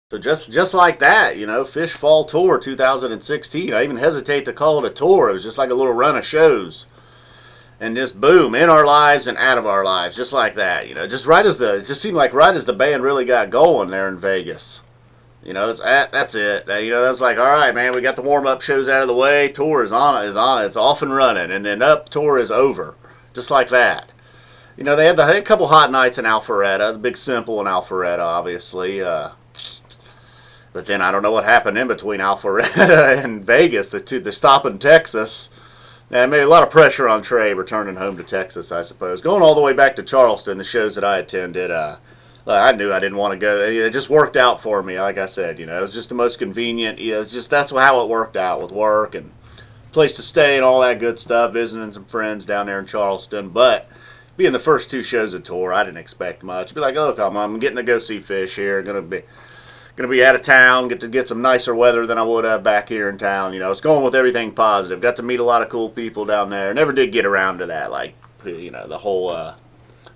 So just like that, Phish Fall Tour 2016. I even hesitate to call it a tour. It was just like a little run of shows. And just boom, in our lives and out of our lives, just like that. It just seemed like right as the band really got going there in Vegas. That's it. That was like, all right, man, we got the warm up shows out of the way. Tour is on, it's off and running, and then up tour is over, just like that. They had a couple hot nights in Alpharetta, the Big Simple in Alpharetta, obviously. But then I don't know what happened in between Alpharetta and Vegas, the stop in Texas. And maybe a lot of pressure on Trey returning home to Texas, I suppose. Going all the way back to Charleston, the shows that I attended, I knew I didn't want to go. It just worked out for me, like I said. It was just the most convenient. It's just that's how it worked out with work and place to stay and all that good stuff, visiting some friends down there in Charleston. But being the first two shows of tour, I didn't expect much. Be like, oh, come on, I'm getting to go see Phish here. Gonna be out of town, get to get some nicer weather than I would have back here in town. It's going with everything positive. Got to meet a lot of cool people down there. Never did get around to that, like, the whole,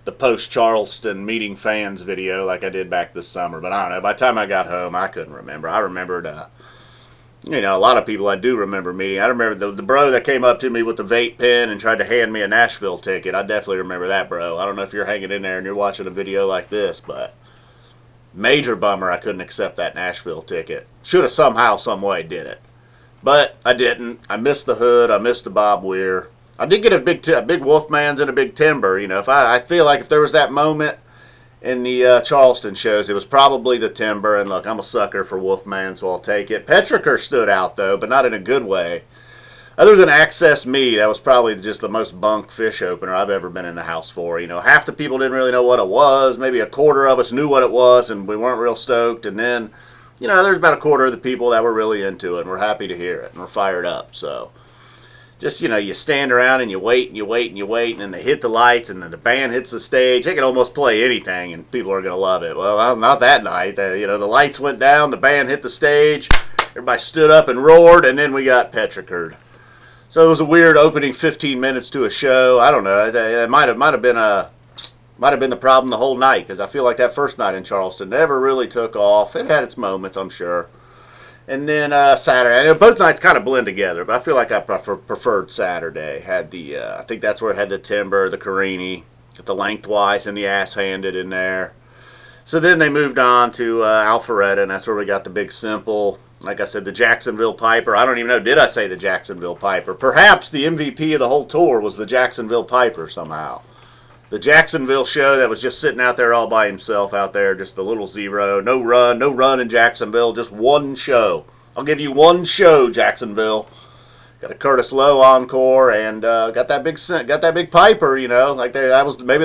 the post-Charleston meeting fans video like I did back this summer. But I don't know, by the time I got home, I couldn't remember. I remembered, a lot of people I do remember meeting. I remember the bro that came up to me with the vape pen and tried to hand me a Nashville ticket. I definitely remember that bro. I don't know if you're hanging in there and you're watching a video like this, but major bummer I couldn't accept that Nashville ticket. Should have somehow, some way did it. But I didn't. I missed the Hood. I missed the Bob Weir. I did get a big Wolfman's and a big Timber. If I feel like if there was that moment in the Charleston shows, it was probably the Timber. And look, I'm a sucker for Wolfman, so I'll take it. Petrichor stood out, though, but not in a good way. Other than Access Me, that was probably just the most bunk Phish opener I've ever been in the house for. Half the people didn't really know what it was. Maybe a quarter of us knew what it was, and we weren't real stoked. And then, there's about a quarter of the people that were really into it, and we're happy to hear it, and we're fired up. So, just, you stand around and you wait and you wait and you wait, and then they hit the lights, and then the band hits the stage. They can almost play anything, and people are going to love it. Well, not that night. The lights went down, the band hit the stage, everybody stood up and roared, and then we got Petrichor. So it was a weird opening 15 minutes to a show. I don't know. It might have been the problem the whole night, because I feel like that first night in Charleston never really took off. It had its moments, I'm sure. And then Saturday, I know both nights kind of blend together, but I feel like I preferred Saturday. Had I think that's where it had the Timber, the Carini, the Lengthwise, and the Ass Handed in there. So then they moved on to Alpharetta, and that's where we got the Big Simple. Like I said, the Jacksonville Piper. I don't even know, did I say the Jacksonville Piper? Perhaps the MVP of the whole tour was the Jacksonville Piper somehow. The Jacksonville show that was just sitting out there all by himself out there, just the little zero. No run in Jacksonville, just one show. I'll give you one show, Jacksonville. Got a Curtis Lowe encore, and got that big Piper. Maybe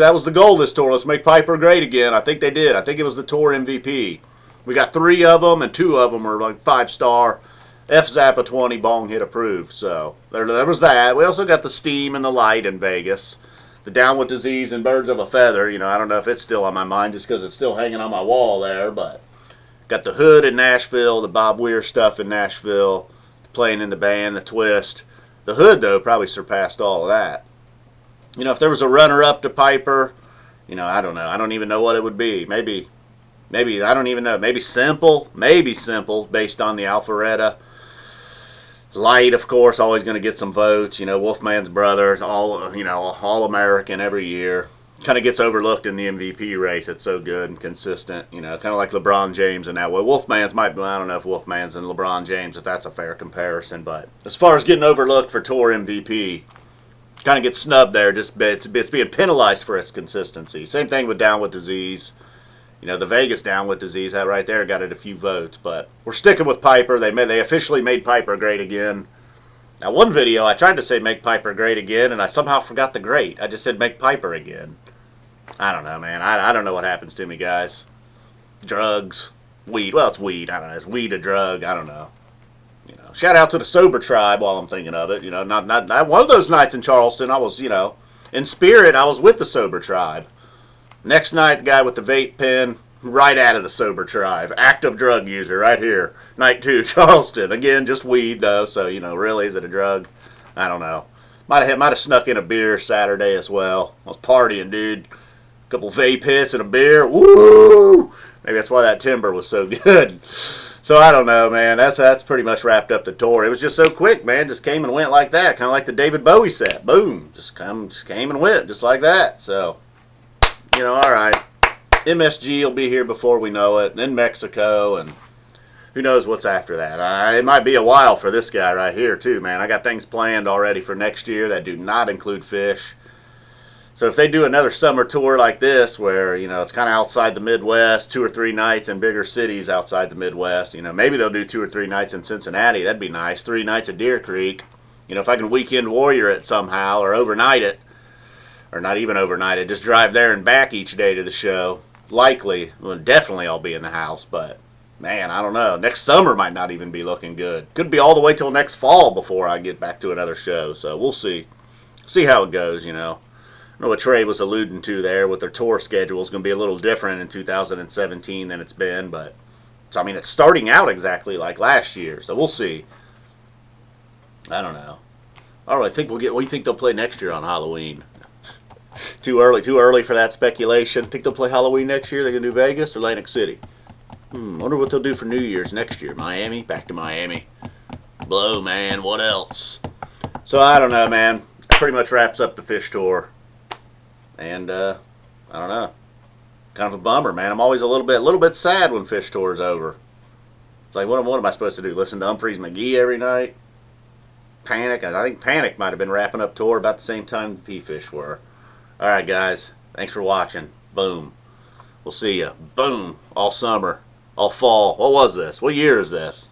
that was the goal this tour. Let's make Piper great again. I think they did. I think it was the tour MVP. We got 3 of them, and 2 of them were like 5-star. F Zappa 20 bong hit approved. So there was that. We also got the Steam and the Light in Vegas. The Down with Disease and Birds of a Feather. I don't know if it's still on my mind just because it's still hanging on my wall there, but got the Hood in Nashville, the Bob Weir stuff in Nashville, playing in the band, the Twist. The Hood, though, probably surpassed all of that. If there was a runner-up to Piper, I don't know. I don't even know what it would be. Maybe, I don't even know. Maybe Simple, based on the Alpharetta. Light, of course, always going to get some votes. Wolfman's Brothers, all American every year. Kind of gets overlooked in the MVP race. It's so good and consistent. Kind of like LeBron James in that way. I don't know if Wolfman's and LeBron James, if that's a fair comparison. But as far as getting overlooked for tour MVP, kind of gets snubbed there. It's being penalized for its consistency. Same thing with Down with Disease. The Vegas Down with Disease, that right there got it a few votes. But we're sticking with Piper. They officially made Piper great again. Now, one video, I tried to say make Piper great again, and I somehow forgot the great. I just said make Piper again. I don't know, man. I don't know what happens to me, guys. Drugs. Weed. Well, it's weed. I don't know. Is weed a drug? I don't know. Shout out to the Sober Tribe while I'm thinking of it. Not one of those nights in Charleston, I was, in spirit, I was with the Sober Tribe. Next night, the guy with the vape pen, right out of the Sober Tribe. Active drug user, right here. Night 2, Charleston. Again, just weed, though, so, really, is it a drug? I don't know. Might have snuck in a beer Saturday as well. I was partying, dude. couple vape hits and a beer. Woo! Maybe that's why that timber was so good. So I don't know, man. That's pretty much wrapped up the tour. It was just so quick, man. Just came and went like that, kind of like the David Bowie set. Boom, just came and went, just like that. So, you know, all right. MSG will be here before we know it. Then Mexico, and who knows what's after that. It might be a while for this guy right here too, man. I got things planned already for next year that do not include Phish. So if they do another summer tour like this, where, you know, it's kind of outside the Midwest, 2 or 3 nights in bigger cities outside the Midwest, you know, maybe they'll do 2 or 3 nights in Cincinnati. That'd be nice. 3 nights at Deer Creek. You know, if I can weekend warrior it somehow, or overnight it, or not even overnight it, just drive there and back each day to the show. Likely, well, definitely I'll be in the house, but man, I don't know. Next summer might not even be looking good. Could be all the way till next fall before I get back to another show. So we'll see. See how it goes, you know. I know what Trey was alluding to there with their tour schedule is going to be a little different in 2017 than it's been, but so I mean it's starting out exactly like last year, so we'll see. I don't know. All right, I think we'll get. What do you think they'll play next year on Halloween? Too early for that speculation. Think they'll play Halloween next year? They're gonna do Vegas or Atlantic City? Wonder what they'll do for New Year's next year. Miami, back to Miami. Blow, man. What else? So I don't know, man. That pretty much wraps up the Phish tour. And I don't know, kind of a bummer, man. I'm always a little bit sad when Phish tour is over. It's like, what am I supposed to do? Listen to Humphreys McGee every night? Panic. I think Panic might have been wrapping up tour about the same time the P-Fish were. All right, guys. Thanks for watching. Boom. We'll see you. Boom. All summer. All fall. What was this? What year is this?